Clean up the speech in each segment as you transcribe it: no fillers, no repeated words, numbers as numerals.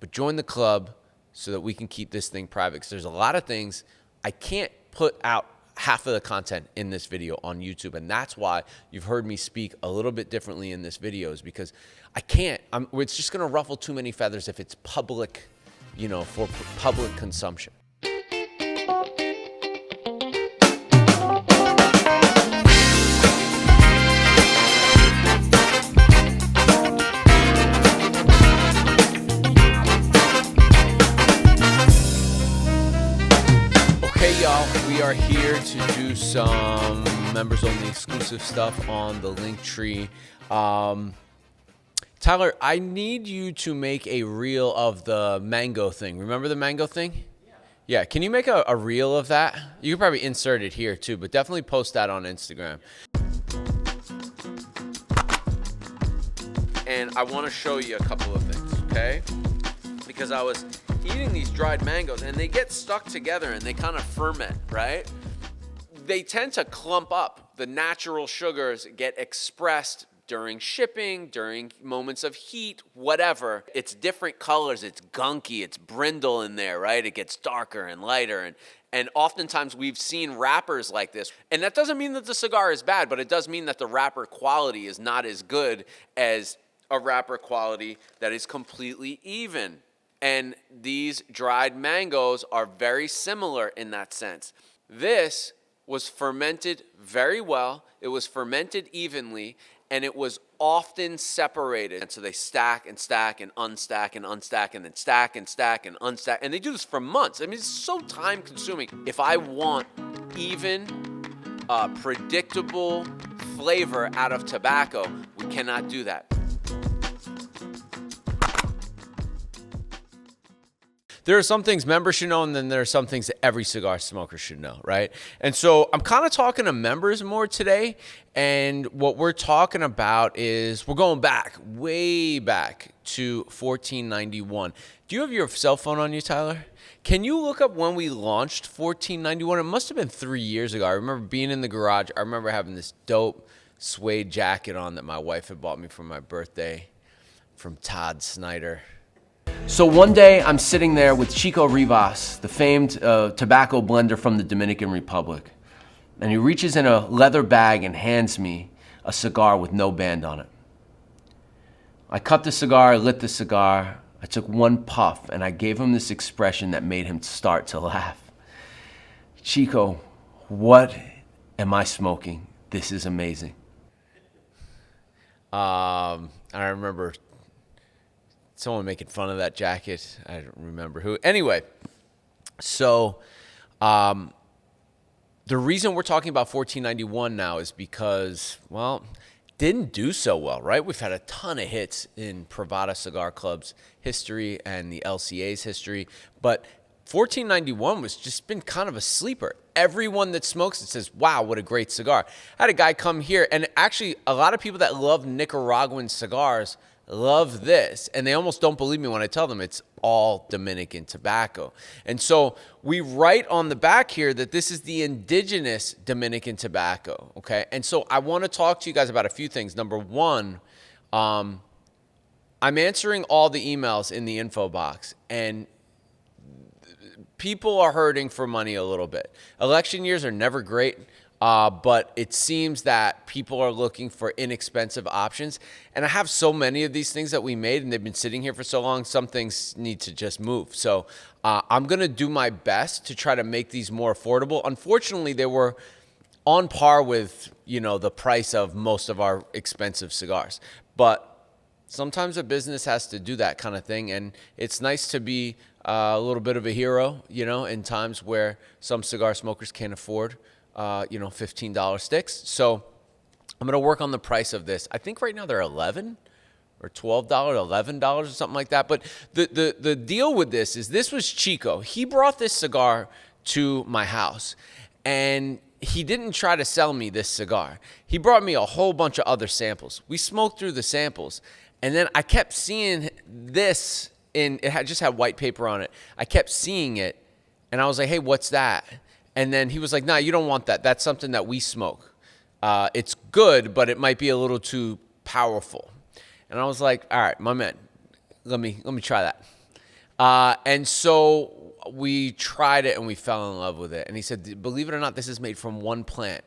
but join the club so that we can keep this thing private. Because there's a lot of things I can't put out half of the content in this video on YouTube. And that's why you've heard me speak a little bit differently in this video, is because I can't, it's just gonna ruffle too many feathers if it's public, you know, for public consumption. Okay, y'all, we are here to do some members-only exclusive stuff on the Linktree. Tyler, I need you to make a reel of the mango thing. Remember the mango thing? Yeah. Can you make a reel of that? You could probably insert it here too, but definitely post that on Instagram. And I want to show you a couple of things, okay? Because I was eating these dried mangoes and they get stuck together and they kind of ferment, right? They tend to clump up. The natural sugars get expressed during shipping, during moments of heat, whatever. It's different colors, it's gunky, it's brindle in there, right? It gets darker and lighter. And oftentimes we've seen wrappers like this. And that doesn't mean that the cigar is bad, but it does mean that the wrapper quality is not as good as a wrapper quality that is completely even. And these dried mangoes are very similar in that sense. This was fermented very well. It was fermented evenly, and it was often separated. And so they stack and stack and unstack and unstack and then stack and stack and unstack. And they do this for months. I mean, it's so time consuming. If I want even, predictable flavor out of tobacco, we cannot do that. There are some things members should know, and then there are some things that every cigar smoker should know, right? And so I'm kind of talking to members more today, and what we're talking about is we're going back, way back to 1491. Do you have your cell phone on you, Tyler? Can you look up when we launched 1491? It must have been 3 years ago. I remember being in the garage. I remember having this dope suede jacket on that my wife had bought me for my birthday from Todd Snyder. So one day I'm sitting there with Chico Rivas, the famed tobacco blender from the Dominican Republic. And he reaches in a leather bag and hands me a cigar with no band on it. I cut the cigar, I lit the cigar, I took one puff, and I gave him this expression that made him start to laugh. Chico, what am I smoking? This is amazing. I remember someone making fun of that jacket. I don't remember who. Anyway, so the reason we're talking about 1491 now is because, well, didn't do so well, right? We've had a ton of hits in Privada Cigar Club's history and the LCA's history, but 1491 was just been kind of a sleeper. Everyone that smokes it says, wow, what a great cigar. I had a guy come here, and actually a lot of people that love Nicaraguan cigars love this, and they almost don't believe me when I tell them it's all Dominican tobacco. And so we write on the back here that this is the indigenous Dominican tobacco, okay? And so I want to talk to you guys about a few things. Number one, I'm answering all the emails in the info box, and people are hurting for money a little bit. Election years are never great. But it seems that people are looking for inexpensive options. And I have so many of these things that we made, and they've been sitting here for so long, some things need to just move. So I'm going to do my best to try to make these more affordable. Unfortunately, they were on par with, you know, the price of most of our expensive cigars. But sometimes a business has to do that kind of thing. And it's nice to be a little bit of a hero, you know, in times where some cigar smokers can't afford $15 sticks. So I'm going to work on the price of this. I think right now they're $11 or $12, $11 or something like that. But the deal with this was Chico. He brought this cigar to my house, and he didn't try to sell me this cigar. He brought me a whole bunch of other samples. We smoked through the samples, and then I kept seeing this just had white paper on it. I kept seeing it, and I was like, hey, what's that? And then he was like, nah, you don't want that. That's something that we smoke. It's good, but it might be a little too powerful. And I was like, all right, my man, let me try that. And so we tried it and we fell in love with it. And he said, believe it or not, this is made from one plant.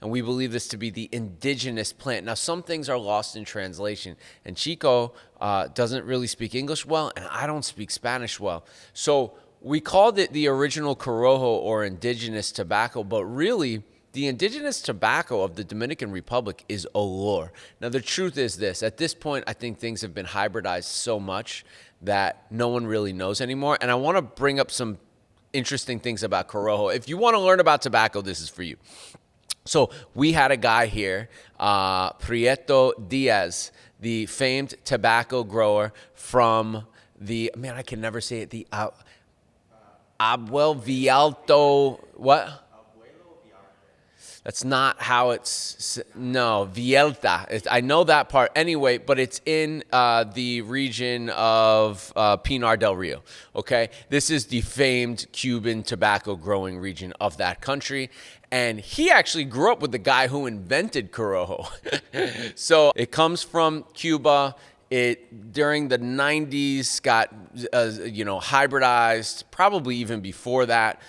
And we believe this to be the indigenous plant. Now, some things are lost in translation. And Chico doesn't really speak English well, and I don't speak Spanish well. So we called it the original Corojo or indigenous tobacco, but really, the indigenous tobacco of the Dominican Republic is Olor. Now, the truth is this. At this point, I think things have been hybridized so much that no one really knows anymore. And I want to bring up some interesting things about Corojo. If you want to learn about tobacco, this is for you. So we had a guy here, Prieto Diaz, the famed tobacco grower from the, man, I can never say it, the Abuel Vialto, what? That's not how it's, no, Vielta. I know that part anyway, but it's in the region of Pinar del Rio, okay? This is the famed Cuban tobacco growing region of that country. And he actually grew up with the guy who invented Corojo. So it comes from Cuba. It, during the 90s, got, hybridized, probably even before that.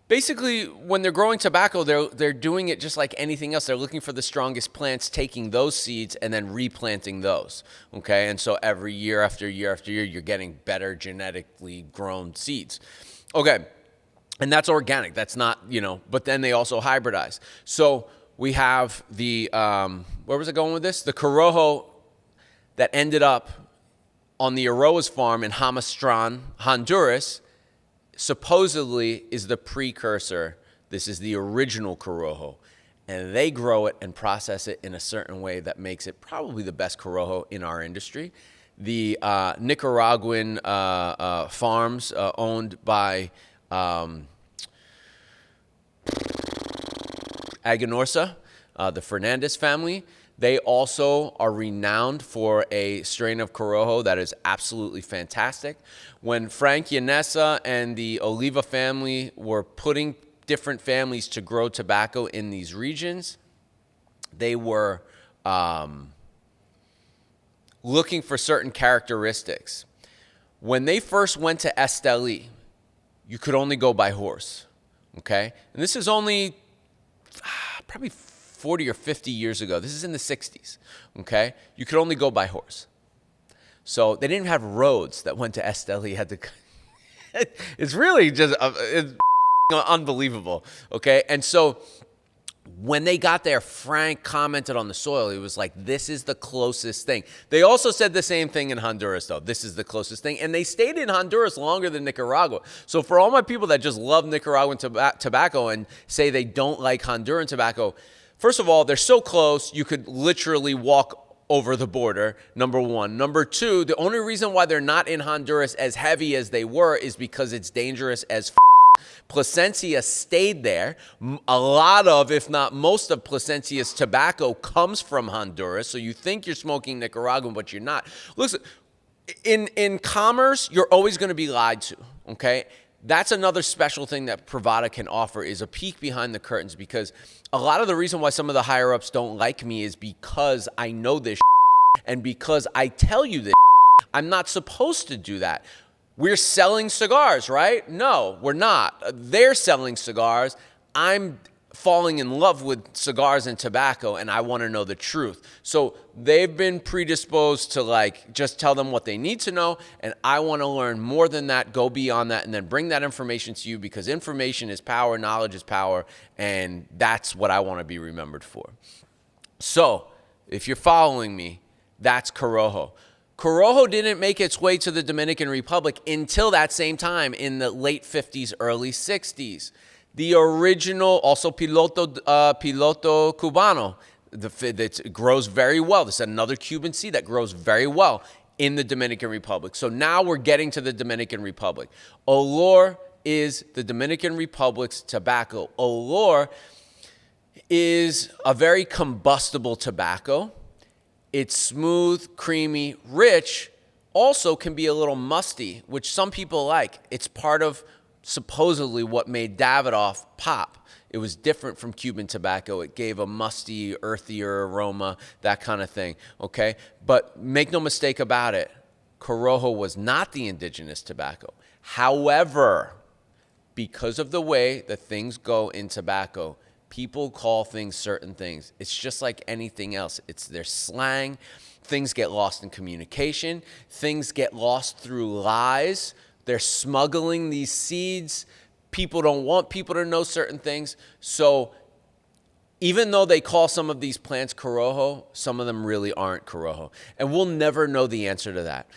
Basically, when they're growing tobacco, they're doing it just like anything else. They're looking for the strongest plants, taking those seeds, and then replanting those, okay? And so every year after year after year, you're getting better genetically grown seeds. Okay, and that's organic. That's not, but then they also hybridize. So we have the, where was I going with this? The Corojo that ended up on the Aromas farm in Jamastran, Honduras, supposedly is the precursor. This is the original Corojo. And they grow it and process it in a certain way that makes it probably the best Corojo in our industry. The Nicaraguan farms owned by Aganorsa, the Fernandez family, they also are renowned for a strain of Corojo that is absolutely fantastic. When Frank Yanessa and the Oliva family were putting different families to grow tobacco in these regions, they were looking for certain characteristics. When they first went to Esteli, you could only go by horse, okay? And this is only probably 40 or 50 years ago. This is in the 60s, okay? You could only go by horse. So they didn't have roads that went to Esteli. You had to, it's really just it's unbelievable, okay? And so when they got there, Frank commented on the soil. He was like, this is the closest thing. They also said the same thing in Honduras, though. This is the closest thing. And they stayed in Honduras longer than Nicaragua. So for all my people that just love Nicaraguan tobacco and say they don't like Honduran tobacco, first of all, they're so close, you could literally walk over the border, number one. Number two, the only reason why they're not in Honduras as heavy as they were is because it's dangerous as Plasencia stayed there. A lot of, if not most of Plasencia's tobacco comes from Honduras, so you think you're smoking Nicaraguan, but you're not. Listen, in commerce, you're always going to be lied to, okay? That's another special thing that Privada can offer is a peek behind the curtains, because a lot of the reason why some of the higher-ups don't like me is because I know this and because I tell you this. I'm not supposed to do that. We're selling cigars, right? No, we're not. They're selling cigars. I'm falling in love with cigars and tobacco, and I want to know the truth. So they've been predisposed to like just tell them what they need to know, and I want to learn more than that, go beyond that, and then bring that information to you, because information is power, knowledge is power, and that's what I want to be remembered for. So if you're following me, that's Corojo. Corojo didn't make its way to the Dominican Republic until that same time in the late 50s, early 60s. The original, also Piloto Cubano, that grows very well. This is another Cuban seed that grows very well in the Dominican Republic. So now we're getting to the Dominican Republic. Olor is the Dominican Republic's tobacco. Olor is a very combustible tobacco. It's smooth, creamy, rich, also can be a little musty, which some people like. It's part of supposedly what made Davidoff pop. It was different from Cuban tobacco. It gave a musty, earthier aroma, that kind of thing, okay? But make no mistake about it, Corojo was not the indigenous tobacco. However, because of the way that things go in tobacco, people call things certain things. It's just like anything else. It's their slang. Things get lost in communication. Things get lost through lies. They're smuggling these seeds. People don't want people to know certain things. So even though they call some of these plants Corojo, some of them really aren't Corojo. And we'll never know the answer to that.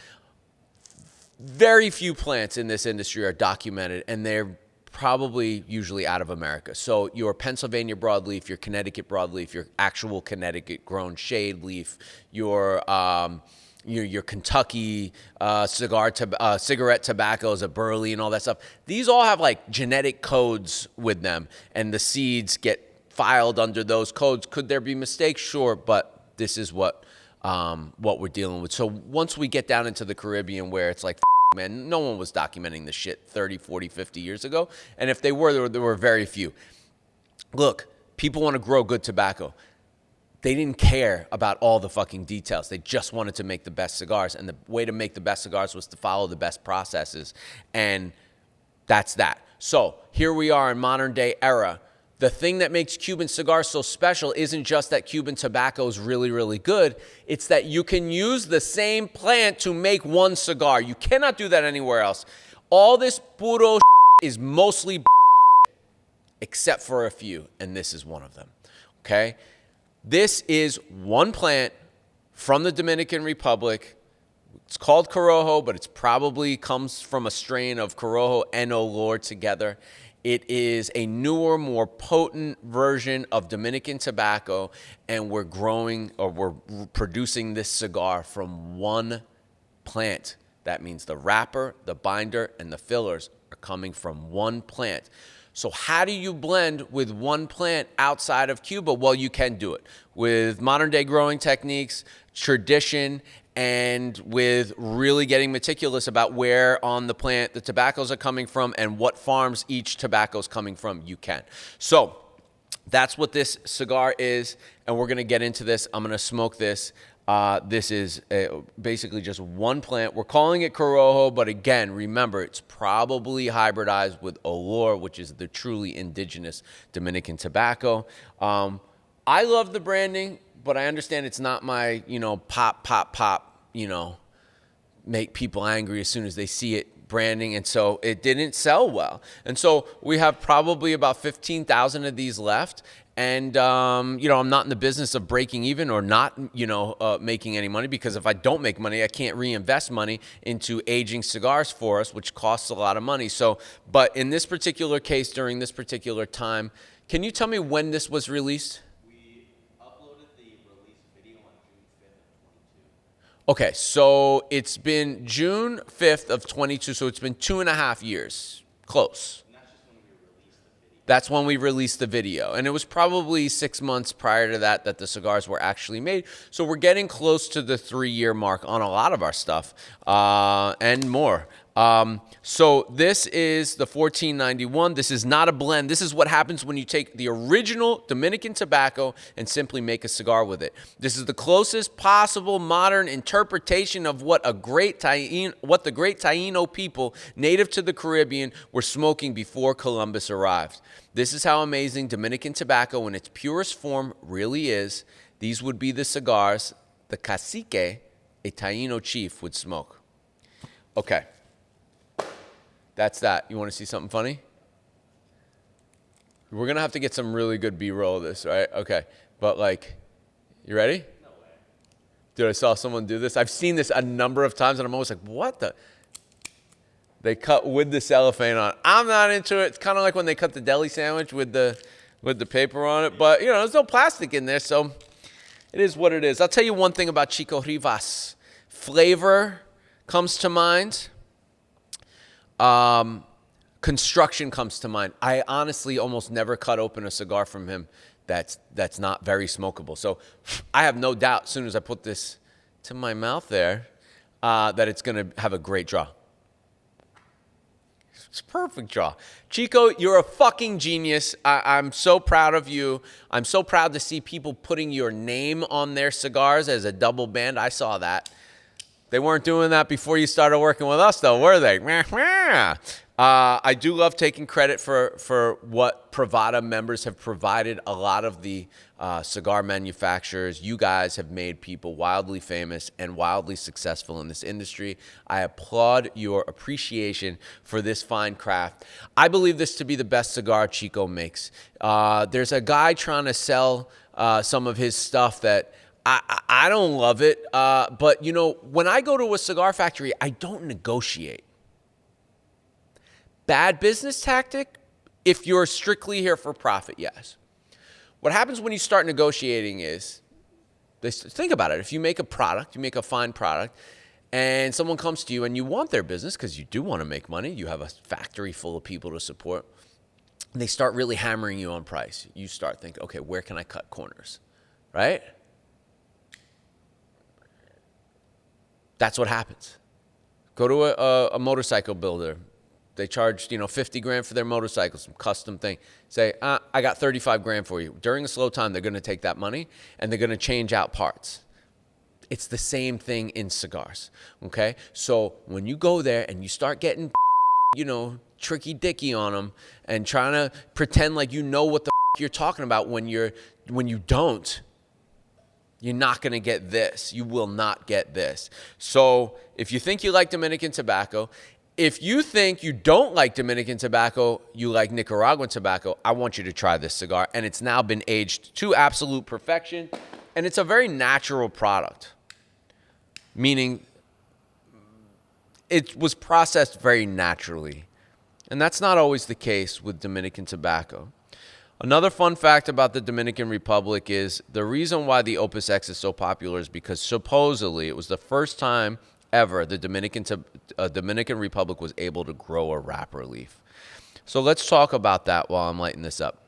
Very few plants in this industry are documented, and they're probably usually out of America. So your Pennsylvania broadleaf, your Connecticut broadleaf, your actual Connecticut grown shade leaf, your Kentucky cigarette tobaccos, a burley and all that stuff. These all have like genetic codes with them, and the seeds get filed under those codes. Could there be mistakes? Sure, but this is what we're dealing with. So once we get down into the Caribbean where it's like, man, no one was documenting this shit 30, 40, 50 years ago. And if they were, there were very few. Look, people want to grow good tobacco. They didn't care about all the fucking details. They just wanted to make the best cigars. And the way to make the best cigars was to follow the best processes. And that's that. So here we are in modern day era. The thing that makes Cuban cigars so special isn't just that Cuban tobacco is really, really good. It's that you can use the same plant to make one cigar. You cannot do that anywhere else. All this puro is mostly except for a few, and this is one of them, okay? This is one plant from the Dominican Republic. It's called Corojo, but it's probably comes from a strain of Corojo and Olor together. It is a newer, more potent version of Dominican tobacco, and we're producing this cigar from one plant. That means the wrapper, the binder, and the fillers are coming from one plant. So how do you blend with one plant outside of Cuba? Well, you can do it with modern day growing techniques, tradition, and with really getting meticulous about where on the plant the tobaccos are coming from and what farms each tobacco is coming from, you can. So that's what this cigar is, and we're going to get into this. I'm going to smoke this. This is basically just one plant. We're calling it Corojo, but again, remember, it's probably hybridized with Olor, which is the truly indigenous Dominican tobacco. I love the branding, but I understand it's not my, pop, make people angry as soon as they see it branding. And so it didn't sell well. And so we have probably about 15,000 of these left. And, I'm not in the business of breaking even or not, making any money, because if I don't make money, I can't reinvest money into aging cigars for us, which costs a lot of money. So, but in this particular case, during this particular time, can you tell me when this was released? Okay, so it's been June 5th of 22, so it's been 2.5 years. Close. And that's when we released the video. And it was probably 6 months prior to that the cigars were actually made. So we're getting close to the 3-year mark on a lot of our stuff and more. So this is the 1491. This is not a blend. This is what happens when you take the original Dominican tobacco and simply make a cigar with it. This is the closest possible modern interpretation of what the great Taino people native to the Caribbean were smoking before Columbus arrived. This is how amazing Dominican tobacco in its purest form really is. These would be the cigars the cacique, a Taino chief, would smoke. Okay. That's that. You want to see something funny? We're going to have to get some really good B-roll of this, right? Okay. But, you ready? No way. Dude, I saw someone do this. I've seen this a number of times, and I'm always like, what the? They cut with the cellophane on. I'm not into it. It's kind of like when they cut the deli sandwich with the paper on it. But, there's no plastic in there, so it is what it is. I'll tell you one thing about Chico Rivas. Flavor comes to mind. Construction comes to mind. I honestly almost never cut open a cigar from him that's not very smokable. So I have no doubt as soon as I put this to my mouth there that it's going to have a great draw. It's a perfect draw. Chico, you're a fucking genius. I'm so proud of you. I'm so proud to see people putting your name on their cigars as a double band. I saw that. They weren't doing that before you started working with us, though, were they? I do love taking credit for what Privada members have provided. A lot of the cigar manufacturers, you guys have made people wildly famous and wildly successful in this industry. I applaud your appreciation for this fine craft. I believe this to be the best cigar Chico makes. There's a guy trying to sell some of his stuff that I don't love it, but, you know, when I go to a cigar factory, I don't negotiate. Bad business tactic, if you're strictly here for profit, yes. What happens when you start negotiating is, think about it. If you make a product, you make a fine product, and someone comes to you and you want their business because you do want to make money, you have a factory full of people to support, and they start really hammering you on price. You start thinking, okay, where can I cut corners, right? That's what happens. Go to a motorcycle builder. They charge, 50 grand for their motorcycle, some custom thing. Say, I got 35 grand for you. During a slow time, they're going to take that money and they're going to change out parts. It's the same thing in cigars, okay? So when you go there and you start getting, tricky dicky on them and trying to pretend like you know what the you're talking about when you don't, you're not going to get this. You will not get this. So if you think you like Dominican tobacco, if you think you don't like Dominican tobacco, you like Nicaraguan tobacco, I want you to try this cigar. And it's now been aged to absolute perfection. And it's a very natural product, meaning it was processed very naturally. And that's not always the case with Dominican tobacco. Another fun fact about the Dominican Republic is the reason why the Opus X is so popular is because supposedly it was the first time ever the Dominican Republic was able to grow a wrapper leaf. So let's talk about that while I'm lighting this up.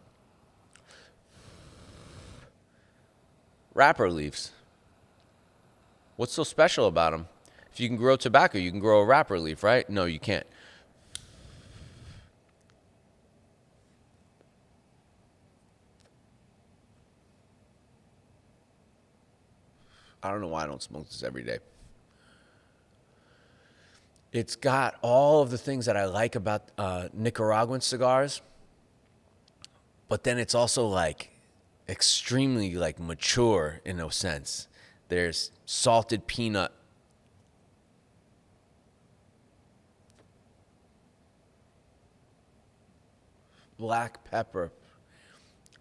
Wrapper leaves. What's so special about them? If you can grow tobacco, you can grow a wrapper leaf, right? No, you can't. I don't know why I don't smoke this every day. It's got all of the things that I like about Nicaraguan cigars, but then it's also like extremely like mature in a sense. There's salted peanut. Black pepper.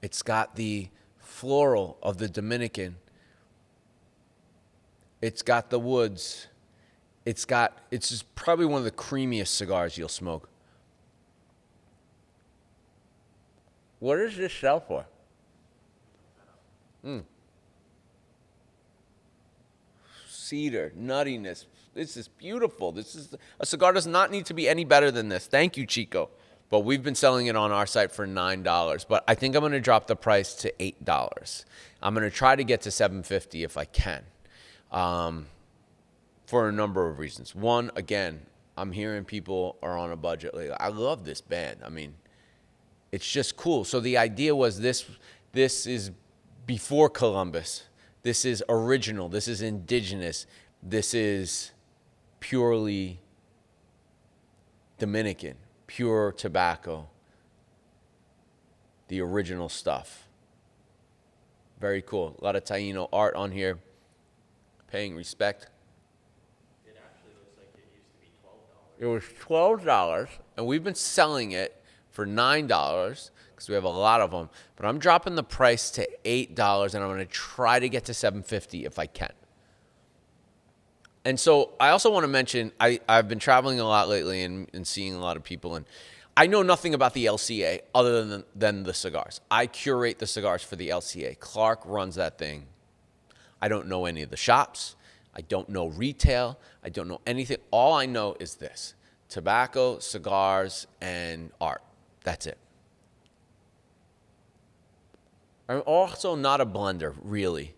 It's got the floral of the Dominican. It's got the woods. It's just probably one of the creamiest cigars you'll smoke. What does this sell for? Cedar, nuttiness. This is beautiful. A cigar does not need to be any better than this. Thank you, Chico. But we've been selling it on our site for $9. But I think I'm going to drop the price to $8. I'm going to try to get to $7.50 if I can. For a number of reasons. One, again, I'm hearing people are on a budget lately. I love this band. I mean, it's just cool. So the idea was this is before Columbus. This is original. This is indigenous. This is purely Dominican, pure tobacco, the original stuff. Very cool. A lot of Taino art on here, paying respect. It was $12, and we've been selling it for $9 because we have a lot of them. But I'm dropping the price to $8, and I'm going to try to get to $7.50 if I can. And so I also want to mention I've been traveling a lot lately and seeing a lot of people, and I know nothing about the LCA other than the cigars. I curate the cigars for the LCA. Clark runs that thing. I don't know any of the shops. I don't know retail. I don't know anything. All I know is this: tobacco, cigars, and art. That's it. I'm also not a blender, really.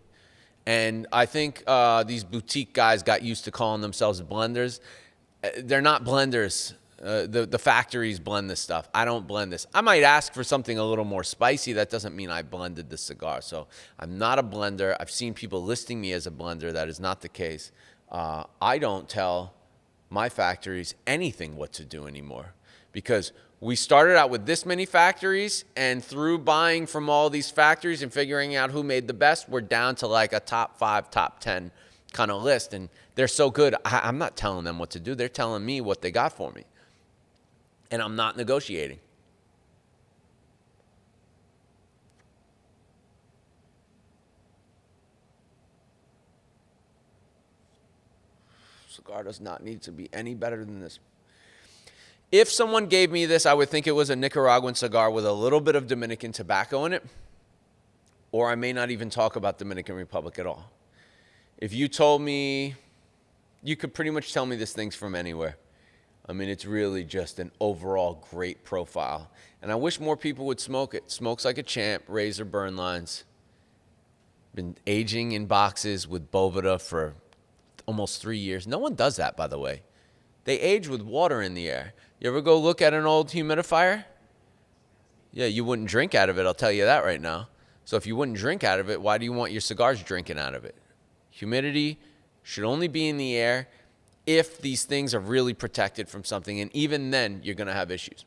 And I think these boutique guys got used to calling themselves blenders. They're not blenders. The factories blend this stuff. I don't blend this. I might ask for something a little more spicy. That doesn't mean I blended the cigar. So I'm not a blender. I've seen people listing me as a blender. That is not the case. I don't tell my factories anything what to do anymore, because we started out with this many factories, and through buying from all these factories and figuring out who made the best, we're down to like a top 5, top 10 kind of list. And they're so good. I'm not telling them what to do. They're telling me what they got for me. And I'm not negotiating. Cigar does not need to be any better than this. If someone gave me this, I would think it was a Nicaraguan cigar with a little bit of Dominican tobacco in it, or I may not even talk about Dominican Republic at all. If you told me, you could pretty much tell me this thing's from anywhere. I mean, it's really just an overall great profile. And I wish more people would smoke it. Smokes like a champ, razor burn lines. Been aging in boxes with Boveda for almost 3 years. No one does that, by the way. They age with water in the air. You ever go look at an old humidifier? Yeah, you wouldn't drink out of it, I'll tell you that right now. So if you wouldn't drink out of it, why do you want your cigars drinking out of it? Humidity should only be in the air if these things are really protected from something, and even then, you're going to have issues.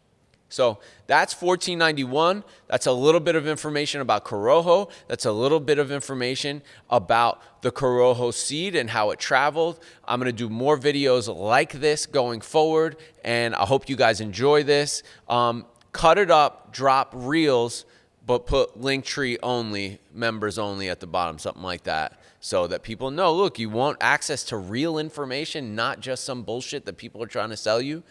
So that's $14.91. That's a little bit of information about Corojo. That's a little bit of information about the Corojo seed and how it traveled. I'm going to do more videos like this going forward, and I hope you guys enjoy this. Cut it up, drop reels, but put Linktree only, members only at the bottom, something like that, so that people know, look, you want access to real information, not just some bullshit that people are trying to sell you.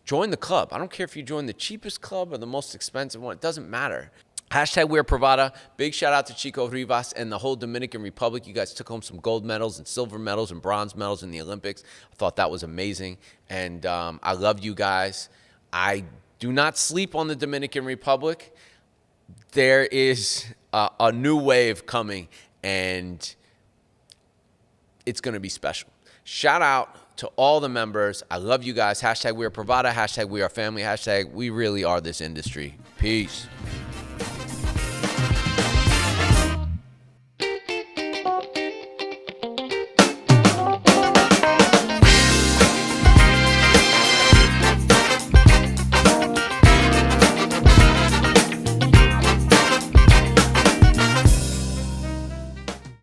Join the club. I don't care if you join the cheapest club or the most expensive one. It doesn't matter. Hashtag Wear Privada. Big shout out to Chico Rivas and the whole Dominican Republic. You guys took home some gold medals and silver medals and bronze medals in the Olympics. I thought that was amazing. And I love you guys. I do not sleep on the Dominican Republic. There is a new wave coming, and it's going to be special. Shout out to all the members. I love you guys. Hashtag We Are Privada. Hashtag We Are Family. Hashtag We Really Are This Industry. Peace.